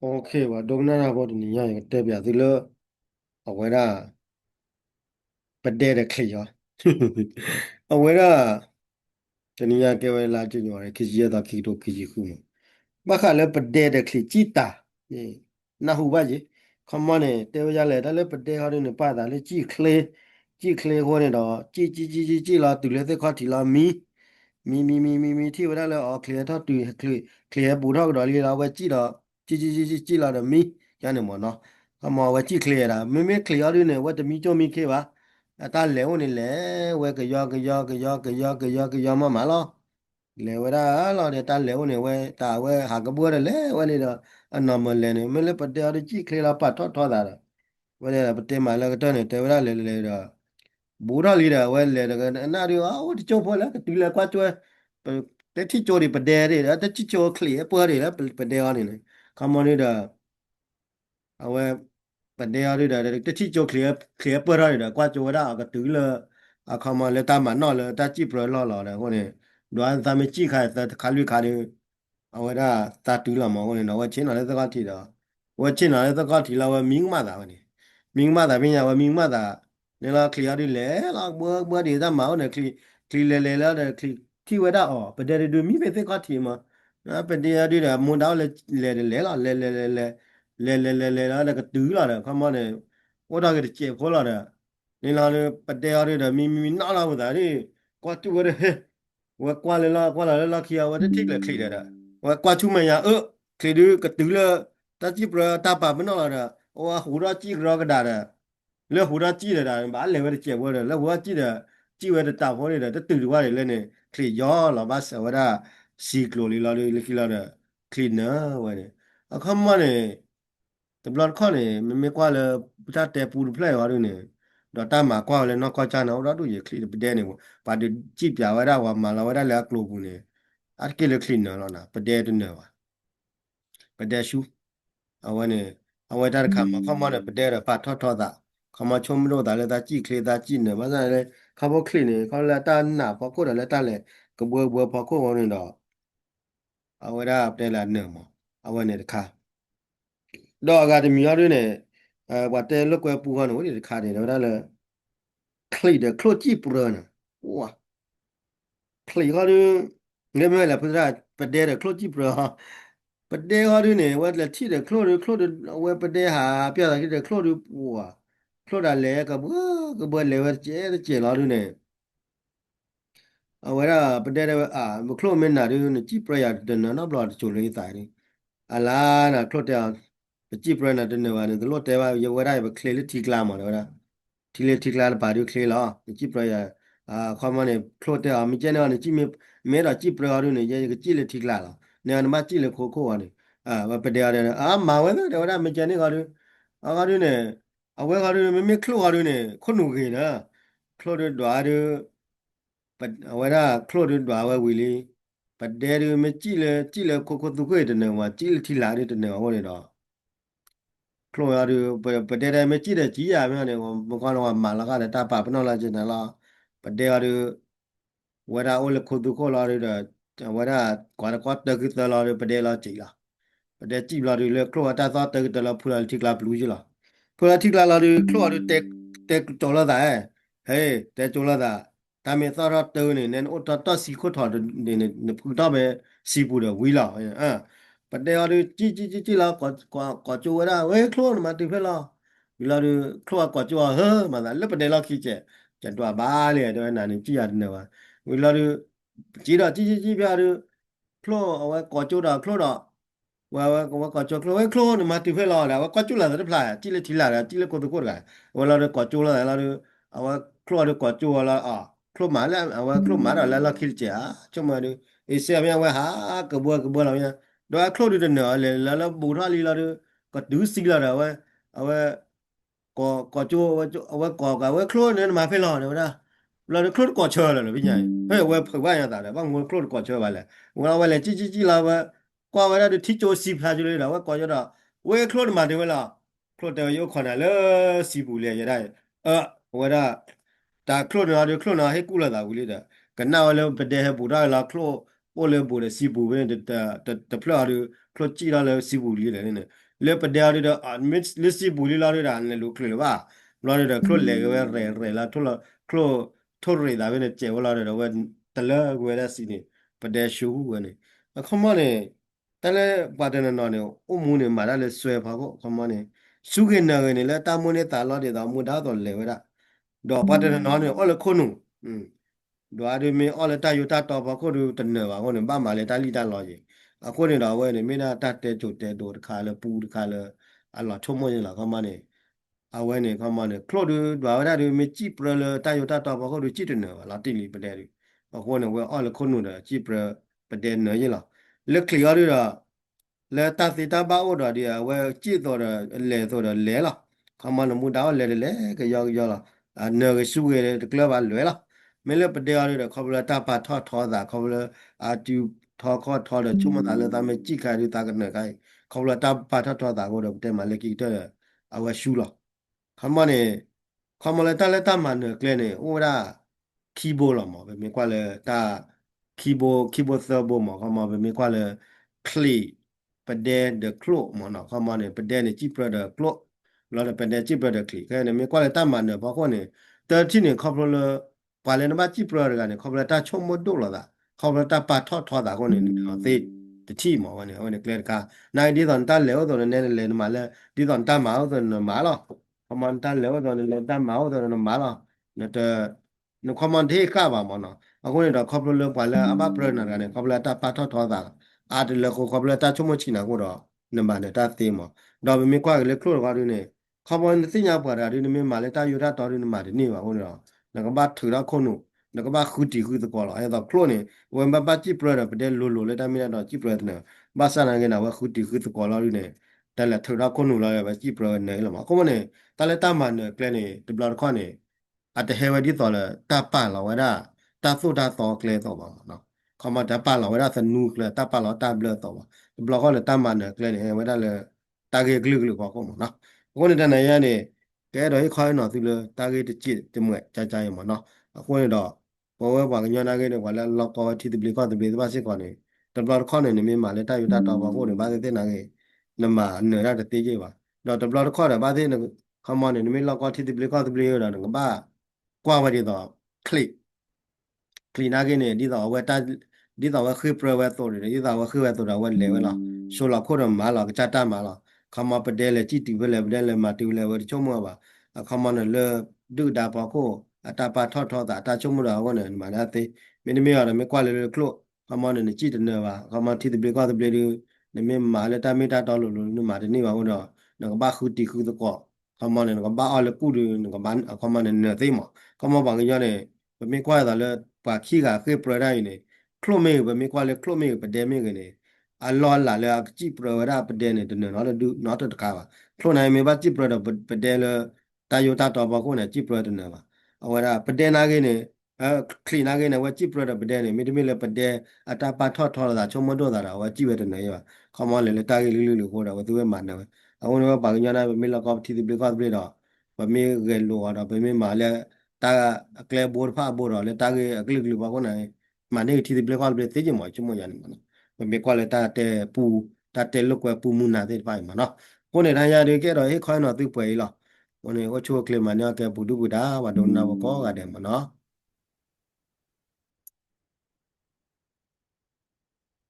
OK 吧，东南亚的你也代表这了，我那不带的可以啊，我那这你也给我拉进去了，可以到可以多可以去嘛。巴卡勒不带的可以记打，那好吧ji，看嘛呢，带回家来，他勒不带好的呢，把他勒记克，或者到记了，对了，再考题了咪，ที่ว่าได้แล้วอ๋อเคลียร์ถ้าตุยเคลียร์บูเท่ากับดอลลี่เราไว้จีเราจีเราเดมียันเนี่ยหมดเนาะก็มอไว้จีเคลียร์ละไม่เคลียร์ด้วยเนี่ยว่าจะมีโจมีเควะตาเหลวนี่แหละไว้ก็ยอมาแล้วเหลวได้เราเนี่ยตาเหลวเนี่ยไว้ตาไว้หากระบัวได้แล้วไว้เลยเนาะอันนั้นมันเลยเนี่ยไม่เลยประเดี๋ยวจีเคลียร์เราปัดทอดได้ละไว้เลยประเดี๋ยวมาแล้วก็ตอนเนี่ยแต่เวลาเลยเนาะ bura lira welle daga na ri a o ti cho phola ti la kwa chwe te ti cho ri pade ri da te ti cho kli po ri la pade wa ni ne kamo ni da awe pade ya ri da te ti cho kli po ra ri da kwa cho da ga tu la a kamo le ta ma no le ta chi pro lo da ho ne do an sa me chi kha sa kha lu kha ni awe da ta tu la mo ho ne no wa chin na le sa ka ti da wa chin na le sa ka ti la wa ming ma da wa ni ming ma da bin ya wa ming ma da 你那 clear 的来，那我的那毛呢，clear 来的 clear 回答哦，不对对，米非得搞题嘛，啊不对的，摸到来了，那个对了的，看嘛呢，我那个结果了的，你那的不对的，咪哪了不得的，挂住我的，我挂了那 clear 我的 tick 了 clear 的，我挂出门呀，clear 个对了，他记不了，大把不弄了的，我胡了记个个大的。แล้วหัวจีเลยนะบ้านเลยว่าจะเจ็บว่าเลยแล้วหัวจีเลยจีว่าจะตาพอเลยแต่ตื่นว่าเลยเนี่ยคลีย้อเราบ้าสว่าได้ซีโครลีเราเลยคิดเราเนี่ยคลีนเนอร์ว่าเนี่ยเอาคำว่าเนี่ยแต่บลอดข้อเนี่ยมันไม่กว่าเลยพุทธแต่ปูนเพลย์ว่าด้วยเนี่ยดอตามากว่าเลยนอกก็จานเอาเราดูอย่างคลีนไปเดเนี่ยป่าดูจีบยาว่าได้ว่ามาเราว่าได้แล้วกลัวปูเนี่ยอัดเกลือคลีนเนอร์เรานะไปเดตัวเนี่ยว่าไปเดชู အဝဲတာခါမှာခမရပတဲ့ရပါထောတာခမချုံမလို့ဒါလည်းဒါကြည့်ကလေးဒါကြည့်နေမစားလေခဘခလင်းနေခလာတာနာပကိုရလည်းတာလေကဘွယ်ပကိုဝင်တော့အဝဲတာပတဲ့လာနေမအဝဲနေတခါတော့အကတမီရရနေဘာတဲလောက်ကွယ်ပူဟောနော်ဒီတခါတယ်တော့လည်းခလိတဲ့ခလို့ကြည့်ပရနော်ဝါခလိဟာရငယ်မဲလာပဒရာပတဲ့ရခလို့ကြည့်ပရဟာပတဲ့ဟာရနေဝက်လက်ထိတဲ့ခလို့ဝဲပတဲ့ဟာပြတာကြည့်တဲ့ခလို့ဝါ ခလို့တာလဲကဘလဲဝကျဲလာလို့နေအဝရပတဲ့အာမခလို့မင်းနာရင်းကြည့်ပရရတဲ့နော်ဘလာချိုလေးတိုင်အလာနာခလို့တဲ့ကြည့်ပရနာတဲ့နော်တယ်လို့တဲပါရဝရဘခလေလတီကလာမှာတော့တီကလာပါရခလေလာကြည့်ပရရခေါမနေခလို့တဲ့မကျနေနေကြည့်မဲတော့ကြည့်ပရရနေကြည့်လေတီကလာလာနေနမကြည့်လေခိုကနေပတဲ့ရတယ်မာဝဲတော့မကျနေကရအာကရနေအဝဲကရမခလို့ကရနေခုနုခေနာခလို့တဲ့ဒွားပတ်ဝရခလို့ဒွာဝဲဝီလီပတ်တဲရမကြည့်လေခိုသူခွေတဲ့နေမှာကြည့်လထီလာတဲ့နေဟောနေတော့ခလို့ရပတ်တဲရမကြည့်တဲ့ကြီးရမြန်နေမကောတော့မာလာကလည်းတပါပနောလာကျင်လားပတ်တဲရဝရအိုလခိုသူခိုလာရတဲ့ဝရကွာတကတလာရပတ်တဲလာကြည်လားပတ်တဲကြည့်လာရလေခလို့တာသာတကတလာဖူလာထီကလာဘလူးကြီးလားဖူလာထီကလာလာရခလို့ရတက်တော်လာတဲ့ဟေးတဲတော်လာတာ ဒါမေသောရတုံးနေနဲ့အော်တစီခွတ်တော်နေပူတော့ပဲစီပူတော့ဝီလာပတေရကြည်လာကောချိုရဝဲခလို့မတိဖလာဝီလာခလို့ကောချိုဟဲမလာလက်ပတေလာခိကျတော့ဘာလေတော့နာနေကြည်ရတယ်နော်ဝီလာကြည်တော့ကြည်ပြရခလို့ဝဲကောချိုတော့ခလို့တော့ဝဲကောချိုခလို့ဝဲခလို့မတိဖလာလာဝဲကောချိုလာတဲ့ဖလာကြည်လေထီလာကြည်လေကိုတကိုကဝဲလာကောချိုလာလာဝဲခလို့ကောချိုလာခလို့မာလာခလို့မာလာလာခိကျချုံမရအေးဆရာမဝဲဟာကဘွားလာတော့ခလို့တဲ့နော်လေလာဘူရလီလာကဒူးစီလာတော့အဝဲကောချိုအဝဲကဝဲခလို့နေမှာဖေးလာတယ်ဗျာလာခလို့ကောချောလာလေပြညာဟဲ့ဝဲဖွာရတာလေဘာငွေခလို့ကောချောပါလဲငွေဝဲလေကြည်လာဝဲကွာဝဲတဲ့ထီချိုစီဖလာကြလေတော့ဝဲကောချောတော့ဝဲခလို့မှာတယ်ဝဲလားခလို့တယ်ရုပ်ခေါ်တယ်လေစီပူလေရတဲ့ဝဲတာ တာခလို့နာဟဲကူလာတာဝီလေတာကနာဝလဲပတဲ့ဟပူရာလာခလို့我来不的西部边的普拉的普吉拉的西部里的呢，来不掉的啊，没来西部里拉的人来路去了吧，拉的克来个来啦，克托瑞那边的结果拉的我得了我来是呢，不带修我呢，那看嘛呢，但是把的那呢，我们呢买了来水跑过，看嘛呢，修个那个呢，来大木呢打拉的到木打到来回来，到把的那呢，我来可能，do ade me ole ta yu ta to ba ko du tan ne ba ko ne ba ma le ta li ta lo ji a ko ne da we ne me na ta te chu te do kha le pu kha le a lo chu mo yin la ka ma ne a we ne ka ma ne klo du do wa du me chi pro le ta yu ta to ba ko du chi tu ne ba la ti li pa de du a ko ne we ole ko nu da chi pro pa de ne yin la le clear du da le ta si ta ba o da dia we chi do da le so da le la ka ma ne mu da le ke yo la a ne ke su ke de klo ba le la 没了不得了的，考不了大把套子，考不了啊就套的，出门咱们几开就打个那个，考不了大把套子，我都不得嘛，那个的啊我输了。看嘛呢，看嘛来打来打嘛呢，个呢，我啦 keyboard 了嘛，没挂了打 keyboard servo 嘛，看嘛没挂了 play ประเด็น the clock 嘛เนาะ看嘛呢ประเด็น呢จีบ的 clock แล้วประเด็นจีบ的 click 个呢没挂了打嘛呢，包括呢，แต่ที่เนี่ยเขาเลย ပါလနမကြည့်ပြရကနေခေါပလတာချုံမဒိုလာတာခေါပလတာပါထောတာကိုနေသေတတိမောဝင်ဝင်ကလကနိုင်ဒီတော့တလဲတော့နေလဲမလဲဒီတော့တမအောင်တော့မလာခမန်တလဲတော့လဲတမအောင်တော့မလာနော်နခမန်တေကပါမနော်အခုနေတော့ခေါပလပါလဲအဘပရနာကနေခေါပလတာပါထောတာအားတလဲကိုခေါပလတာချုံမချီနာကိုတော့နမနေတာသေမောတော့မကွာလေခလို့ကွာဒီနေခေါပန်သိညာပါတာဒီနေမလဲတာယူတာတော်ဒီနေမှာဒီနေပါဦးနော် 那个把头上看弄，那个把后底后子搞了，哎，到可能我们把几不了的，不得路了，但没到几不了的呢，把三那个那我后底后子搞了的呢，但了头上看弄了，把几不了呢了嘛，可么呢？但了大满呢，个呢，对不了看呢，啊，这海外的到了大半了，我da，大数大少个来到嘛，喏，看嘛大半了，我da是努个，大半了大不了到嘛，不了看了大满呢，个呢，我da了大概个搞个嘛，喏，我呢在那样呢。ကဲတော့ခိုင်းတော့သူလေတာဂက်တစ်ကြည့်တမွဲကြာရမှာနော်အခုနေတော့ဘောဝဲပါကညနာခဲ့တယ်ကွာလဲလောက်တော့တီတပလီကတပလီပါစစ်ကောနေတပလခေါနေနေမှာလဲတာယူတာတော့ပါကိုနေပါတဲ့နာခဲ့နမနေရတဲ့တေးကြီးပါတော့တပလခေါတယ်ပါတဲ့ခမနေနေလောက်တော့တီတပလီကတပလီရတာကပါကွာဝဲတော့คลิก คลีนากินเนี่ยดีต่อว่าตาดีต่อว่าคือเปรย์ว่าตัวเลยดีต่อว่าคือว่าตัวเราว่าเลวละโซลาโคตรมาละก็จัดตามมาละคำมาประเดี๋ยวเลยจีติวเลยประเดี๋ยวเลยมาติวเลยว่าชั่วโมงว่าคำมันเลยดูดาปะโคอัตาปาทอดตาชั่วโมงเราก็เนี่ยมาแล้วตีไม่ได้ไม่อะไรไม่กว่าเลยคลุคำมันเนี่ยจีตเนี่ยว่าคำมันที่ตะเบลก็ตะเบลดูเนี่ยไม่มาเลยตาไม่ตาตอลุลุมาเดี๋ยวนี้ว่าก็เนาะเนี่ยก็บ้าคือตีคือตะกอคำมันเนี่ยก็บ้าเอาเลยกูดูเนี่ยก็บ้านคำมันเนี่ยตีมาคำมันบางอย่างเนี่ยไม่กว่าแต่เลย ပါခိကခေပရဒိုင်းနေခလုမေဘမေကွာလေခလုမေပဒေမေကနေအလောလာလေကြည့်ပရဒပဒေနေတနော်လေဒုနော်တကားပါခလုနိုင်မေပါကြည့်ပရဒပဒေလေတာယိုတာတော့ပါကိုနေကြည့်ပရဒနေပါအဝရပဒေနာကေနေခလီနာကေနေဝကြည့်ပရဒပဒေနေမိတမီလေပဒေအတာပါထောလာချုံမတော့တာဝကြည့်ဝဲတနေရခမောလေလေတာကေလူဟောတာဝသူဝဲမာနေအဝနဝပါကညာနာမေလကောတီတိပလကောပလေတော့ဗမေရေလောတော့ဗမေမာလေတာကလေဘောဖာဘောတော့လေတာကေအကလကလပါကောနိုင်မာနေတီတိပလကောပလေသိကြမောချမရနေမနော်ဗမေကွာလေတာတဲပူတာတဲလုကွယ်ပူမူနာတဲ့ပိုင်မနော်ကိုနေထိုင်ရတဲ့ကဲတော့ဟေးခွိုင်းတော့သူ့ပွဲလားကိုနေဝချိုကလေမညာကဲဘူဒူဘူဒါဝဒုံနာဘကောကတဲ့မနော်